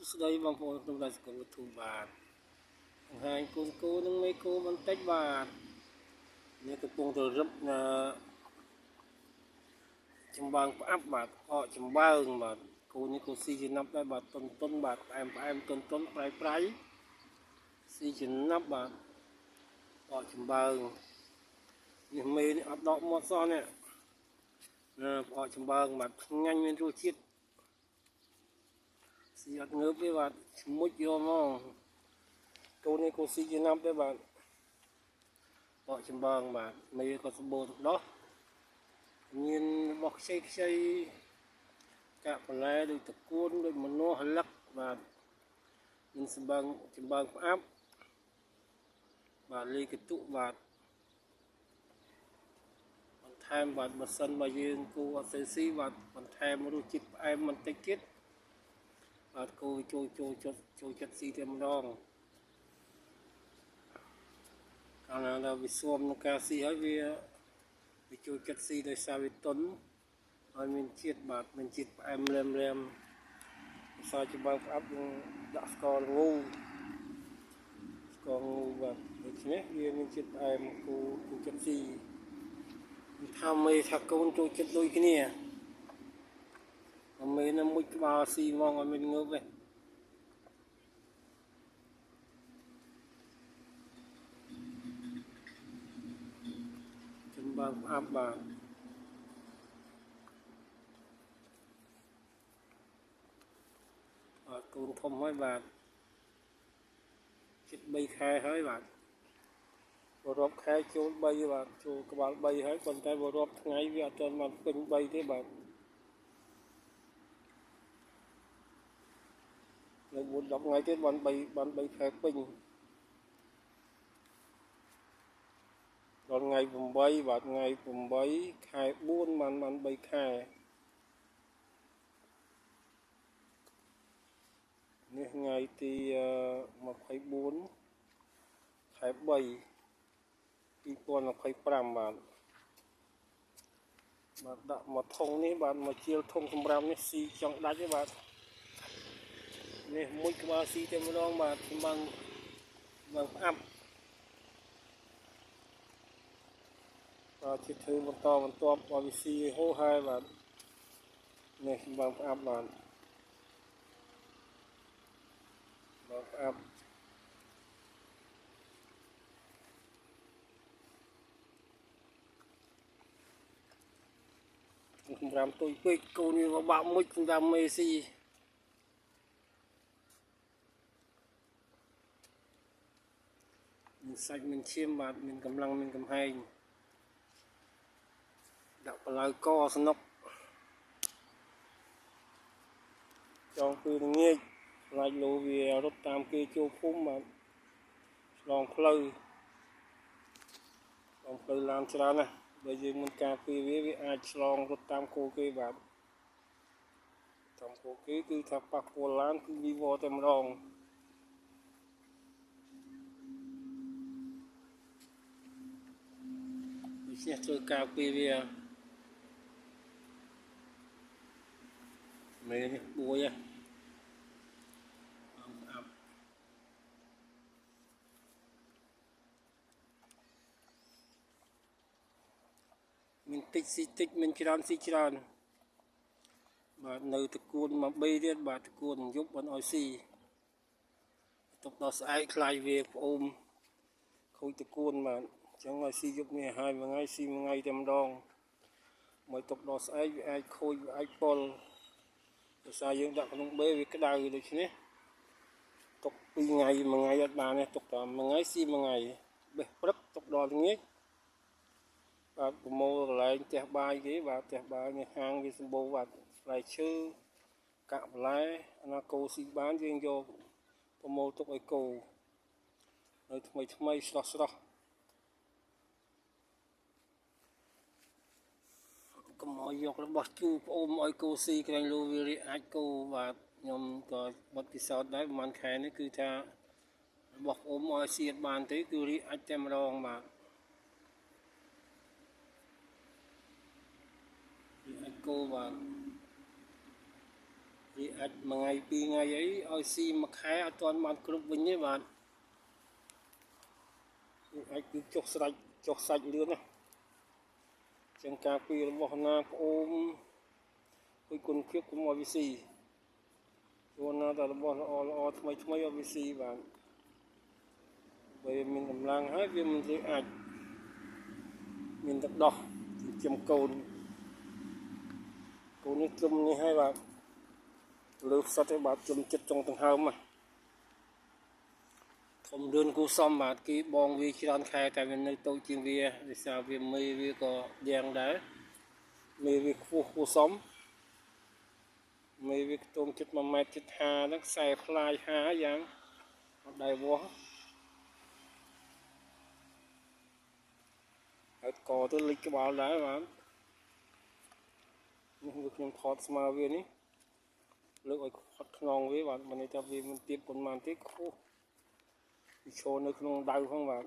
ស្ដីបងប្អូនក្នុងដាច់សង្គមទូបាទហើយកូនគោនឹងមេគោបន្តិចបាទនេះកំពុងទៅរឹបចំបើងផ្អាប់បាទអកចំបើងបាទគោនេះគោស៊ីចំណាប់ដែរបាទតុនបាទផ្អែមតុនប្រៃស៊ីចំណាប់បាទអកចំបើងនេះមេនេះអត់ដកមាត់សោះនេះអកចំបើងបាទឆ្ងាញ់មានរសជាតិស៊ីអត់ងើបទេបាទឈ្មុចយកមកគោនេះគោស៊ីចំណាប់ដែរបាទអកចំបើងបាទមេក៏សម្បូរទឹកដោះមានរបស់ខ្ចីកាក់បន្លែដូចតកួនដូចមនោហលឹកបាទមានចំបើងផ្អាប់បាទលីកតុបាទបន្ថែមបាទបើសិនបើយើងគូអត់សូវស៊ីបាទបន្ថែមរសជាតិផ្អែមបន្តិចទៀតបាទគូចូលចិត្តស៊ីតែម្ដងកាលណាដល់វាស៊ាំនឹងការស៊ីហើយវាចូលចិត្តស៊ីដោយសារវាតុនហើយមានជាតិបាទមានជាតិផ្អែមលែមខ្សែចំបើងផ្អាប់នឹងដាក់ស្ករងូបាទដូច្នេះវាមានជាតិផ្អែមគូចិត្តស៊ីថាមេថាកូនចូលចិត្តដូចគ្នាមេនឹងមួយក្បាលស៊ីហ្មងឲ្យមានងើបទេចំបើងផ្អាប់បាទកូនធំហើយបាទជិត3 ខែហើយបាទរាប់ខែចូល3បាទចូលក្បាល3ហើយប៉ុន្តែបើរាប់ថ្ងៃវាអត់ទាន់បានពេញ3ទេបាទនៅ4-10ថ្ងៃទៀតបាន3 ខែពេញដល់ថ្ងៃ8បាទថ្ងៃ8 ខែ 4បាន3 ខែនេះថ្ងៃទី24 ខែ 3 2025បាទដាក់មកធុងនេះបាទមកជាលធុងសម្រាប់នេះស៊ីចង់ដាច់ទេបាទនេះមួយក្បាលស៊ីតែម្ដងបាទចំបើងផ្អាប់ជិះធ្វើបន្តឲ្យវាស៊ីហូរហើយបាទនេះចំបើងផ្អាប់បាទផ្អាប់សម្រាប់ទុយពេកគូនេះក៏បាក់មួយសម្រាប់មេស៊ីមានសាច់មានឈាមបាទមានកម្លាំងមានកំហែងដាក់បលាវកស្នុកចង់ពីល្ងាចខ្លាចលោវារត់តាមគេចូលភូមិបាទឆ្លងផ្លូវឡានច្រើនណាស់បើយើងមិនការពារវាអាចឆ្លងរត់តាមគោគេបាទតាមគោគេគឺថាប៉ះពាល់ឡានគឺវីវតែម្ដងដូច្នេះត្រូវការពារវាមេនេះបួយមានតិចស៊ីតិចមានច្រើនស៊ីច្រើនបាទនៅតកួនមក3ទៀតបាទតកួនយប់បានឲ្យស៊ីទុកដល់ស្អែកខ្លាយវាផ្អូមខូចតកួនបាទអញ្ចឹងឲ្យស៊ីយប់នេះហើយមួយថ្ងៃស៊ីមួយថ្ងៃតែម្ដងមកទុកដល់ស្អែកវាអាចខូចវាអាចពុលដោយសារយើងដាក់ក្នុងបេវាក្តៅដូច្នេះទុក2 ថ្ងៃមួយថ្ងៃអត់បានទេទុកតែមួយថ្ងៃស៊ីមួយថ្ងៃបេះព្រឹកទុកដល់ល្ងាចបាទប្រមូលកន្លែងផ្ទះបាយគេបាទផ្ទះបាយនៅហាងវាសម្បូរបាទផ្លែឈើកាក់បន្លែអាណាគោស៊ីបានយើងយកប្រមូលទុកឲ្យគោនៅថ្មីស្រស់កុំឲ្យយករបស់ជូរផ្អូមឲ្យគោស៊ីក្រែងលោវារាអាចគោបាទខ្ញុំក៏បត់ពិសោធន៍ដែរប្រហែលខែនេះគឺថារបស់ផ្អូមឲ្យស៊ីអត់បានទេគឺរាអាចតែម្ដងបាទគោបាទ អាចមួយថ្ងៃពីរថ្ងៃអីឲ្យស៊ីមួយខែអត់ទាន់បានគ្រប់វិញទេបាទអាចគឺចុះសាច់លឿនណាចឹងការពីរបស់ណាប្អូនគឺគុណភាពកុំឲ្យវាស៊ីព្រោះណាតែរបស់ល្អថ្មីឲ្យវាស៊ីបាទបើមានកម្លាំងហើយវាមិនធ្វើអាចមានទឹកដោះចិញ្ចឹមកូននេះជុំនេះហើយបាទលើផ្សិតទេបាទជុំចិត្តចុងដង្ហើមធំលឿនគូសំបាទគេបងវាច្រើនខែតែវានៅតូចជាងវាដោយសារវាមេវាក៏យ៉ាងដែរមេវាខ្ពស់គូសំមេវាខ្ទង់ចិត្ត1.50 ម៉ែត្រហ្នឹងខ្សែផ្លាយ50យ៉ាងអត់ដែរវាស់ហើយកទៅលិចក្បាលដែរបាទនេះគឺខ្ញុំថតស្មើវានេះលើកឲ្យខត់ខ្នងវាបាទមិនន័យថាវាមិនទៀបប៉ុន្មានទេខ្ពស់វាឈរនៅក្នុងដៅផងបាទ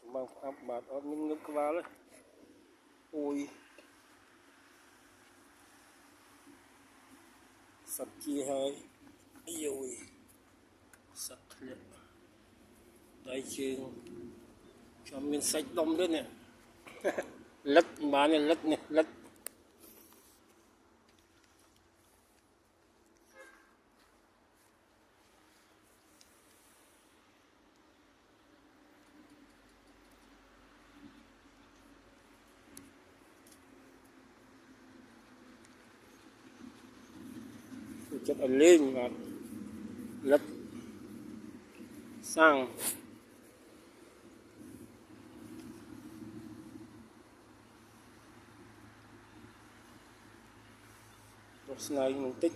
ចម្បាំងផ្អាប់បាទអត់មានងឹបក្បាលទេអូយសត្វជាហើយយោយសត្វធ្លាក់ដៃជើងខ្ញុំមានសាច់ដុំទៀតនេះលិតបាននេះលិតចិត្តឲ្យលេងបាទលិតសាំងរកស្នែងបន្តិច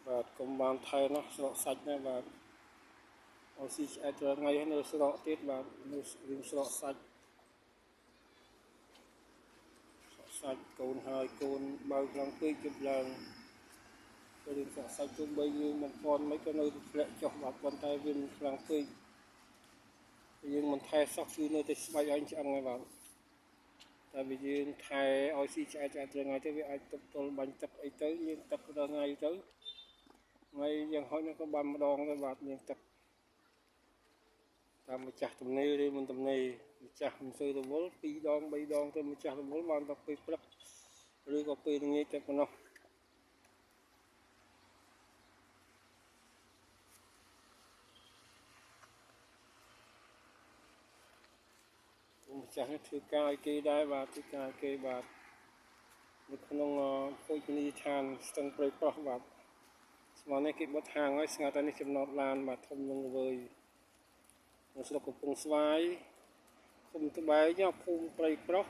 បាទកុំបានថែនោះស្រកសាច់ណាបាទអត់ស៊ីឆ្អែតរាល់ថ្ងៃហើយនៅស្រកទៀតបាទនៅរៀងស្រកសាច់កូនហើយកូនបើខ្លាំងពេកជិបឡើងទៅរៀងស្រកសាច់ទៅបីយើងមិនផនមិនក៏នៅធ្លាក់ចុះបាទប៉ុន្តែវាមិនខ្លាំងពេកយើងមិនថែសោះគឺនៅតែស្បែកឲ្យឆ្អឹងហើយបាទតែវាយើងថែឲ្យស៊ីឆ្អែតរាល់ថ្ងៃទៅវាអាចទប់ទល់បាញ់ទឹកអីទៅយើងទឹករាល់ថ្ងៃទៅថ្ងៃយ៉ាងហោចនោះក៏បានម្ដងដែរបាទមានទឹកតាមម្ចាស់ទំនេរឬមិនទំនេរម្ចាស់មិនសូវរវល់2 ដង 3 ដងទៅម្ចាស់រវល់បានតែពេលព្រឹកឬក៏ពេលល្ងាចតែប៉ុណ្ណោះម្ចាស់នេះធ្វើការឲ្យគេដែរបាទធ្វើការឲ្យគេបាទនៅក្នុងភោជនីយដ្ឋានស្ទឹងព្រៃប្រុសបាទស្មើនេះគេបិទហាងហើយស្ងាត់តែនេះចំណតឡានបាទធំនឹងល្វើយនៅស្រុកកំពង់ស្វាយឃុំត្បែងភូមិព្រៃប្រុស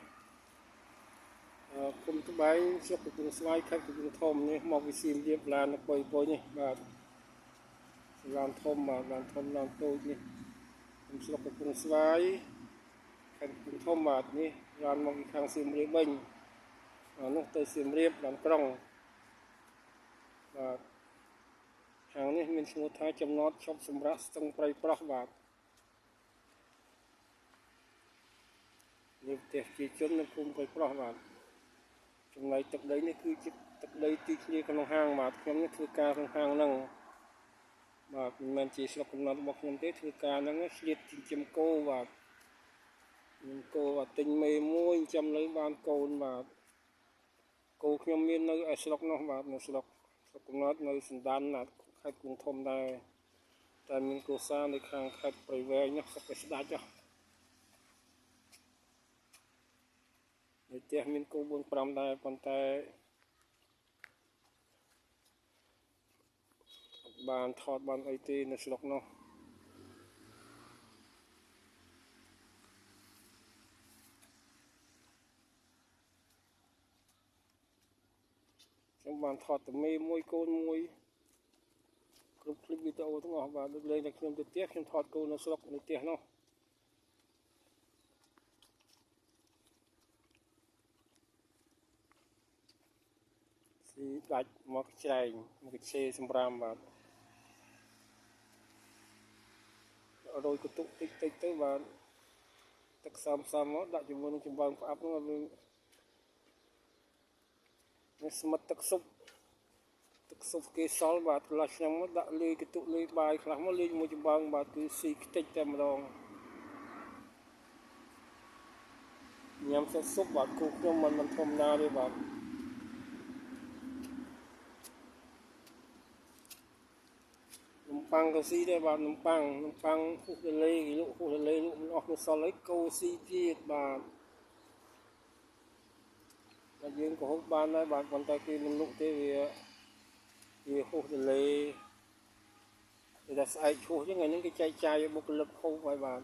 ឃុំត្បែងស្រុកកំពង់ស្វាយខេត្តកំពង់ធំនេះមកវិសៀមរៀបឡានបុយនេះបាទឡានធំបាទឡានធំឡានតូចនេះខ្ញុំស្រុកកំពង់ស្វាយខេត្តកំពង់ធំបាទនេះឡានមកពីខាងសៀមរាបវិញនោះទៅសៀមរាបឡានក្រុងបាទខាងនេះមានឈ្មោះថាចំណតឈប់សម្រាប់ស្ទឹងព្រៃប្រុសបាទនេះផ្ទះជាជននៅភូមិព្រៃប្រុសបាទចំណែកទឹកដីនេះគឺជាទឹកដីទីធ្លាក្នុងហាងបាទខ្ញុំនេះធ្វើការក្នុងហាងហ្នឹងបាទមិនមែនជាស្រុកកំណត់របស់ខ្ញុំទេធ្វើការហ្នឹងឆ្លៀតចិញ្ចឹមគោបាទខ្ញុំគោបាទទិញមេមួយចិញ្ចឹមលើបានកូនបាទគោខ្ញុំមាននៅឯស្រុកនោះបាទនៅស្រុកកំណត់នៅសណ្ដានខេត្តកំពង់ធំដែរតែមានគូសានៅខាងខេត្តព្រៃវែងនោះស្រុកឯស្ដាច់នៅផ្ទះមានគោ 4-5 ដែរប៉ុន្តែបានថតបានអីទេនៅស្រុកនោះ ខ្ញុំបានថតតែមេមួយកូនមួយគ្រប់คลิปវីដេអូទាំងអស់បាទលើកលែងតែខ្ញុំទៅផ្ទះខ្ញុំថតកូននៅស្រុកនៅផ្ទះនោះស៊ីដាច់មកច្រែងមកជេសម្រាមបាទរយកតុកតិចទៅបាទទឹកផ្សំមកដាក់ជាមួយនឹងចំបើងផ្អាប់នោះវាស្មិតទឹកស៊ុបគេសល់បាទកន្លះឆ្នាំមកដាក់លេកតុកលេបាយខ្លះមកលេជាមួយចំបើងបាទគឺស៊ីខ្ទេចតែម្ដងញ៉ាំស៊ុបបាទគូខ្ញុំមិនធម្មតាទេបាទនំប៉័ងក៏ស៊ីដែរបាទនំប៉័ងហូសទលេគេលក់ហូសទលេលក់មិនអស់នៅសល់អីកូស៊ីទៀតបាទតែយើងក៏ហូបបានដែរបាទប៉ុន្តែគេមិនលក់ទេវាហូសទលេតែស្អែកឈូសចឹងថ្ងៃនេះគេចែកចាយឲ្យបុគ្គលិកហូបហើយបាទ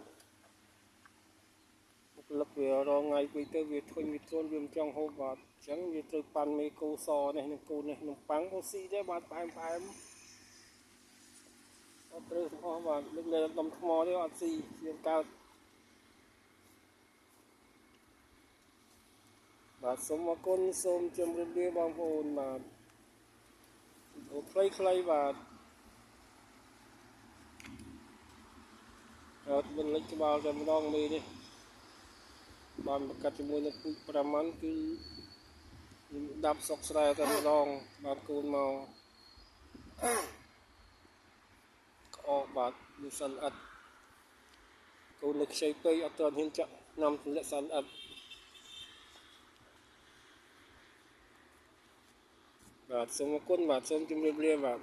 បុគ្គលិកវារងថ្ងៃពេកទៅវាធុញវាធ្ងន់វាមិនចង់ហូបបាទអញ្ចឹងវាត្រូវប៉ាន់មេកូសនេះនឹងគូនេះនំប៉័ងក៏ស៊ីដែរបាទផ្អែមអត់ត្រូវទាំងអស់បាទលើកលែងដុំថ្មទេអត់ស៊ីយើងកើតបាទសូមអរគុណសូមជម្រាបលាបងប្អូនបាទអូខ្លីបាទអត់មិនលេចក្បាលតែម្ដងមេនេះបានប្រកាសជាមួយនឹងពូជ5ម៉ាន់គឺដាប់សុកស្រែតែម្ដងបាទកូនមកក្អកបាទលឺសិនអត់កូននៅខ្ចីពេកអត់ទាន់ហ៊ានចាក់នាំទម្លាក់សិនអត់បាទសូមអរគុណបាទសូមជម្រាបលាបាទ